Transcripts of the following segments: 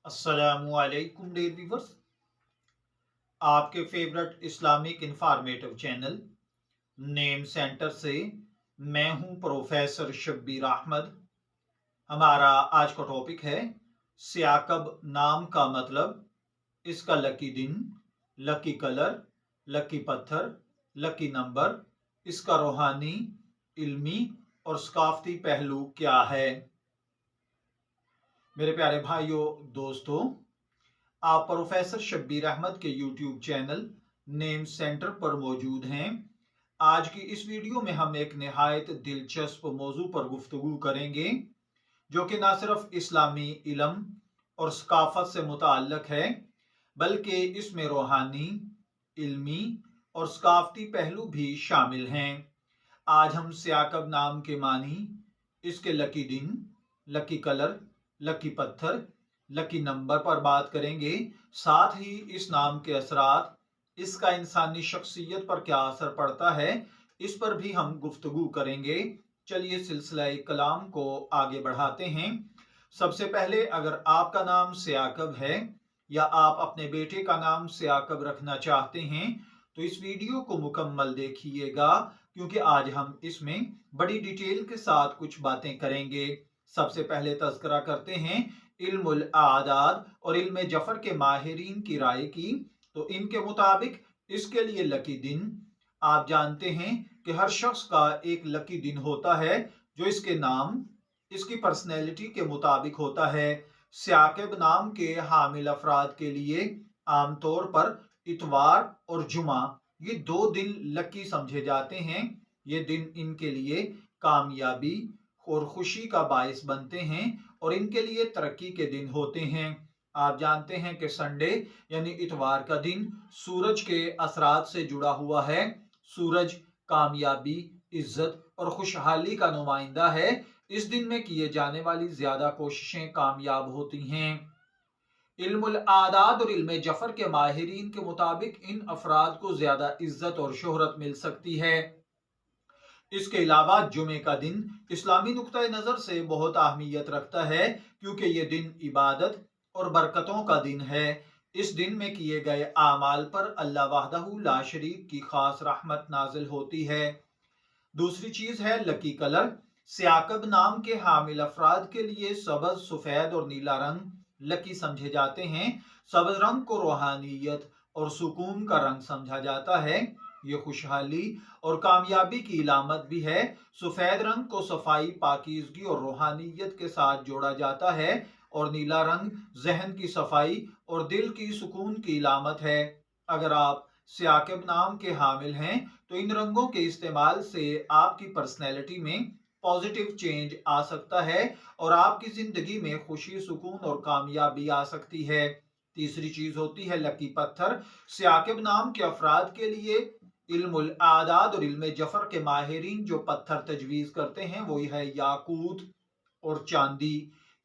अस्सलामुअलैकुम dear viewers. आपके favourite Islamic informative channel name centre से मैं हूं प्रोफेसर शब्बीर अहमद। हमारा आज का टॉपिक है सियाकब नाम का मतलब, इसका लकी दिन, लकी कलर, लकी पत्थर, लकी नंबर, इसका रूहानी, इल्मी और सकाफती पहलू क्या है। मेरे प्यारे भाइयों दोस्तों, आप प्रोफेसर शब्बीर अहमद के यूट्यूब चैनल नेम सेंटर पर मौजूद हैं। आज की इस वीडियो में हम एक निहायत दिलचस्प मौजू पर गुफ्तगू करेंगे जो कि न सिर्फ इस्लामी इल्म और सकाफत से मुताल्लिक है बल्कि इसमें रूहानी, इल्मी और सकाफती पहलू भी शामिल हैं। आज हम सियाकब नाम के मानी, इसके लकी दिन, लकी कलर, लकी पत्थर, लकी नंबर पर बात करेंगे। साथ ही इस नाम के असरात, इसका इंसानी शख्सियत पर क्या असर पड़ता है, इस पर भी हम गुफ्तगू करेंगे। चलिए सिलसिला कलाम को आगे बढ़ाते हैं। सबसे पहले, अगर आपका नाम सियाकब है या आप अपने बेटे का नाम सियाकब रखना चाहते हैं तो इस वीडियो को मुकम्मल देखिएगा, क्योंकि आज हम इसमें बड़ी डिटेल के साथ कुछ बातें करेंगे। सबसे पहले तज़किरा करते हैं इल्मुल आदाद और इल्म जफर के माहिरीन की राय की। तो इनके मुताबिक इसके लिए लकी दिन, आप जानते हैं कि हर शख्स का एक लकी दिन होता है जो इसके नाम, इसकी पर्सनैलिटी के मुताबिक होता है। सियाकब नाम के हामिल अफराद के लिए आमतौर पर इतवार और जुमा, ये दो दिन लकी समझे जाते हैं। ये दिन इनके लिए कामयाबी और खुशी का बायस बनते हैं और इनके लिए तरक्की के दिन होते हैं। आप जानते हैं कि संडे यानी इतवार का दिन सूरज के असरात से जुड़ा हुआ है। सूरज कामयाबी, इज्जत और खुशहाली का नुमाइंदा है। इस दिन में किए जाने वाली ज्यादा कोशिशें कामयाब होती हैं। इल्मुल आदाद और इल्म जफर के माहिरीन के मुताबिक इन अफराद को ज्यादा इज्जत और शोहरत मिल सकती है। इसके अलावा जुमे का दिन इस्लामी नुक्ता नजर से बहुत अहमियत रखता है, क्योंकि यह दिन इबादत और बरकतों का दिन है। इस दिन में किए गए आमाल पर अल्लाह वहदहू ला शरीक की खास रहमत नाजिल होती है। दूसरी चीज है लकी कलर। सियाकब नाम के हामिल अफराद के लिए सब्ज, सफेद और नीला रंग लकी समझे जाते हैं। सब्ज रंग को रूहानियत और सुकून का रंग समझा जाता है। ये खुशहाली और कामयाबी की इलामत भी है। सफेद रंग को सफाई, पाकीज़गी और रूहानियत के साथ जोड़ा जाता है और नीला रंग जहन की सफाई और दिल की सुकून की इलामत है। अगर आप सियाकब नाम के हामिल हैं तो इन रंगों के इस्तेमाल से आपकी पर्सनैलिटी में पॉजिटिव चेंज आ सकता है और आपकी जिंदगी में खुशी, सुकून और कामयाबी आ सकती है। तीसरी चीज होती है लकी पत्थर। सियाकब नाम के अफराद के लिए इल्मुल आदाद और इल्म जफर के माहिरीन जो पत्थर तजवीज करते हैं वो है याकूत और चांदी।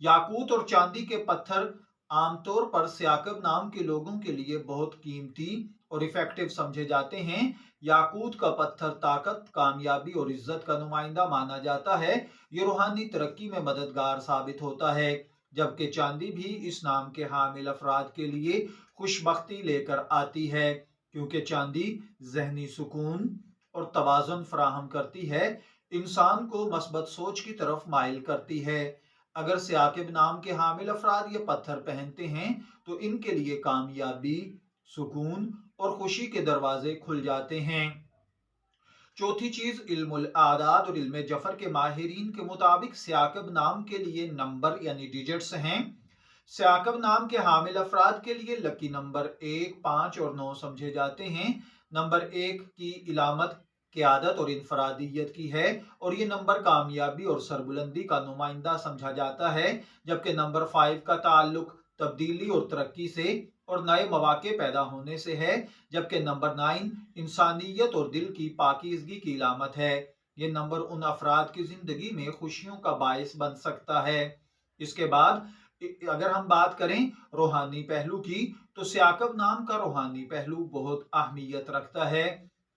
याकूत और चांदी के पत्थर आमतौर पर सियाकब नाम के लोगों के लिए बहुत कीमती और इफेक्टिव समझे जाते हैं। याकूत का पत्थर ताकत, कामयाबी और इज्जत का नुमाइंदा माना जाता है। ये रूहानी तरक्की में मददगार साबित होता है, जबकि चांदी भी इस नाम के हामिल अफराद के लिए खुशबख्ती लेकर आती है, क्योंकि चांदी जहनी सुकून और तवाज़ुन फराहम करती है, इंसान को मस्बत सोच की तरफ माइल करती है। अगर सियाकब नाम के हामिल अफराद ये पत्थर पहनते हैं तो इनके लिए कामयाबी, सुकून और खुशी के दरवाजे खुल जाते हैं। चौथी चीज इल्मुल आदाद और इल्म जफर के माहिरीन के मुताबिक सियाकब नाम के लिए नंबर यानी डिजिट्स हैं। सियाकब नाम के हामिल अफराद के लिए लकी नंबर 1, 5 और 9 समझे जाते हैं। नंबर 1 की इलामत क़यादत और इनफरादियत की है और ये नंबर कामयाबी और सरबुलंदी का नुमाइंदा समझा जाता है, जबकि नंबर 5 का ताल्लुक तब्दीली और तरक्की से और नए मौके पैदा होने से है, जबकि नंबर 9 इंसानियत और दिल की पाकीज़गी की इलामत है। ये नंबर उन अफराद की जिंदगी में खुशियों का बायस बन सकता है। इसके बाद अगर हम बात करें रूहानी पहलू की, तो सियाकब नाम का रूहानी पहलू बहुत अहमियत रखता है।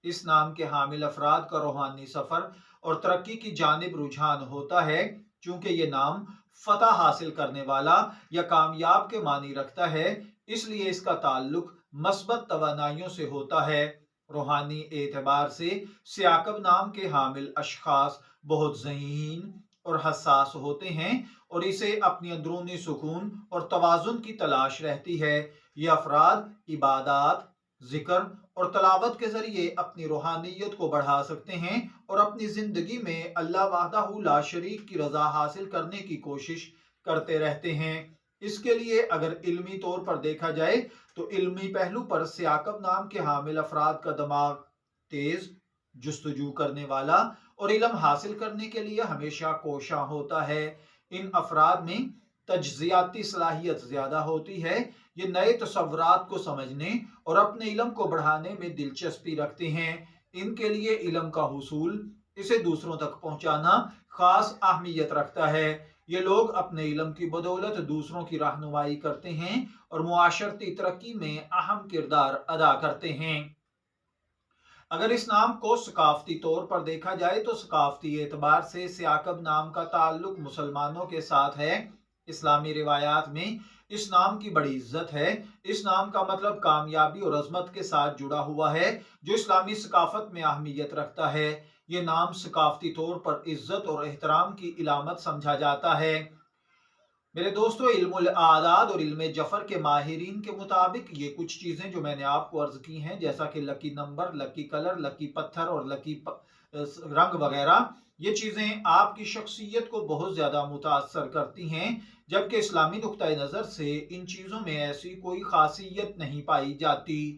इस नाम के हामिल अफराद का रूहानी सफर और तरक्की की जानिब रुझान होता है, चूंकि ये नाम فتح حاصل کرنے والا یا کامیاب کے معنی رکھتا ہے، اس لیے اس کا تعلق مثبت توانائیوں سے ہوتا ہے۔ روحانی اعتبار سے ثعقب نام کے حامل اشخاص بہت ذہین اور حساس ہوتے ہیں اور اسے اپنی اندرونی سکون اور توازن کی تلاش رہتی ہے۔ یہ افراد عبادات، ذکر اور تلاوت کے ذریعے اپنی روحانیت کو بڑھا سکتے ہیں اور اپنی زندگی میں اللہ وحدہ لا شریک کی رضا حاصل کرنے کی کوشش کرتے رہتے ہیں۔ اس کے لیے اگر علمی طور پر دیکھا جائے تو علمی پہلو پر ثعقب نام کے حامل افراد کا دماغ تیز، جستجو کرنے والا اور علم حاصل کرنے کے لیے ہمیشہ کوشاں ہوتا ہے۔ ان افراد میں تجزیاتی صلاحیت زیادہ ہوتی ہے۔ یہ نئے تصورات کو سمجھنے اور اپنے علم کو بڑھانے میں دلچسپی رکھتے ہیں۔ ان کے لیے علم کا حصول، اسے دوسروں تک پہنچانا خاص اہمیت رکھتا ہے۔ یہ لوگ اپنے علم کی بدولت دوسروں کی رہنمائی کرتے ہیں اور معاشرتی ترقی میں اہم کردار ادا کرتے ہیں۔ اگر اس نام کو ثقافتی طور پر دیکھا جائے تو ثقافتی اعتبار سے ثعقب نام کا تعلق مسلمانوں کے ساتھ ہے۔ اسلامی روایات میں اس نام کی بڑی عزت ہے۔ اس نام کا مطلب کامیابی اور عظمت کے ساتھ جڑا ہوا ہے، جو اسلامی ثقافت میں اہمیت رکھتا ہے۔ یہ نام ثقافتی طور پر عزت اور احترام کی علامت سمجھا جاتا ہے۔ میرے دوستو، علم الاعداد اور علم جفر کے ماہرین کے مطابق یہ کچھ چیزیں جو میں نے آپ کو عرض کی ہیں، جیسا کہ لکی نمبر، لکی کلر، لکی پتھر اور لکی رنگ وغیرہ، یہ چیزیں آپ کی شخصیت کو بہت زیادہ متاثر کرتی ہیں، جبکہ اسلامی نقطہ نظر سے ان چیزوں میں ایسی کوئی خاصیت نہیں پائی جاتی۔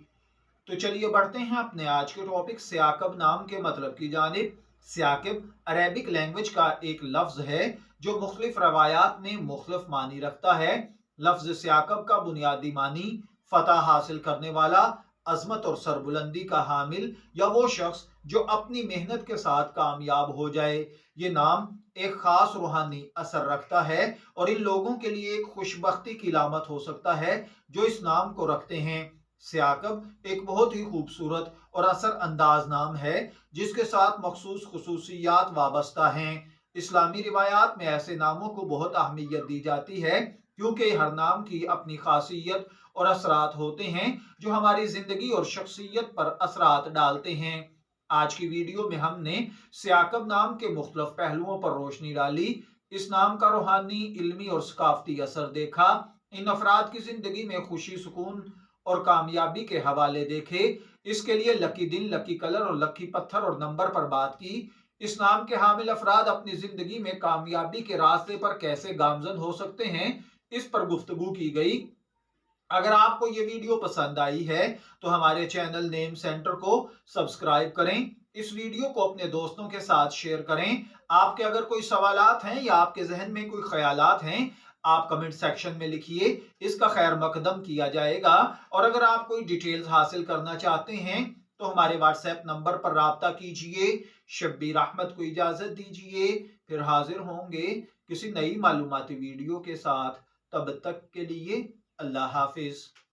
تو چلیے بڑھتے ہیں اپنے آج کے ٹاپک ثعقب نام کے مطلب کی جانب۔ ثعقب عربک لینگویج کا ایک لفظ ہے جو مختلف روایات میں مختلف معنی رکھتا ہے۔ لفظ ثعقب کا بنیادی معنی فتح حاصل کرنے والا، عظمت اور سربلندی کا حامل یا وہ شخص جو اپنی محنت کے ساتھ کامیاب ہو جائے۔ یہ نام ایک خاص روحانی اثر رکھتا ہے اور ان لوگوں کے لیے ایک خوشبختی کی علامت ہو سکتا ہے جو اس نام کو رکھتے ہیں۔ ثعقب ایک بہت ہی خوبصورت اور اثر انداز نام ہے جس کے ساتھ مخصوص خصوصیات وابستہ ہیں۔ اسلامی روایات میں ایسے ناموں کو بہت اہمیت دی جاتی ہے کیونکہ ہر نام کی اپنی خاصیت اور اثرات ہوتے ہیں جو ہماری زندگی اور شخصیت پر اثرات ڈالتے ہیں۔ آج کی ویڈیو میں ہم نے ثعقب نام کے مختلف پہلوؤں پر روشنی ڈالی، اس نام کا روحانی، علمی اور ثقافتی اثر دیکھا، ان افراد کی زندگی میں خوشی، سکون اور کامیابی کے حوالے دیکھے، اس کے لیے لکی دن، لکی کلر اور لکی پتھر اور نمبر پر بات کی۔ اس نام کے حامل افراد اپنی زندگی میں کامیابی کے راستے پر کیسے گامزن ہو سکتے ہیں، اس پر گفتگو کی گئی۔ اگر آپ کو یہ ویڈیو پسند آئی ہے تو ہمارے چینل نیم سینٹر کو سبسکرائب کریں، اس ویڈیو کو اپنے دوستوں کے ساتھ شیئر کریں۔ آپ کے اگر کوئی سوالات ہیں یا آپ کے ذہن میں کوئی خیالات ہیں، آپ کمنٹ سیکشن میں لکھیے، اس کا خیر مقدم کیا جائے گا۔ اور اگر آپ کوئی ڈیٹیلز حاصل کرنا چاہتے ہیں تو ہمارے واٹس ایپ نمبر پر رابطہ کیجئے۔ شبیر احمد کو اجازت دیجئے، پھر حاضر ہوں گے کسی نئی معلوماتی ویڈیو کے ساتھ۔ تب تک کے لیے اللہ حافظ۔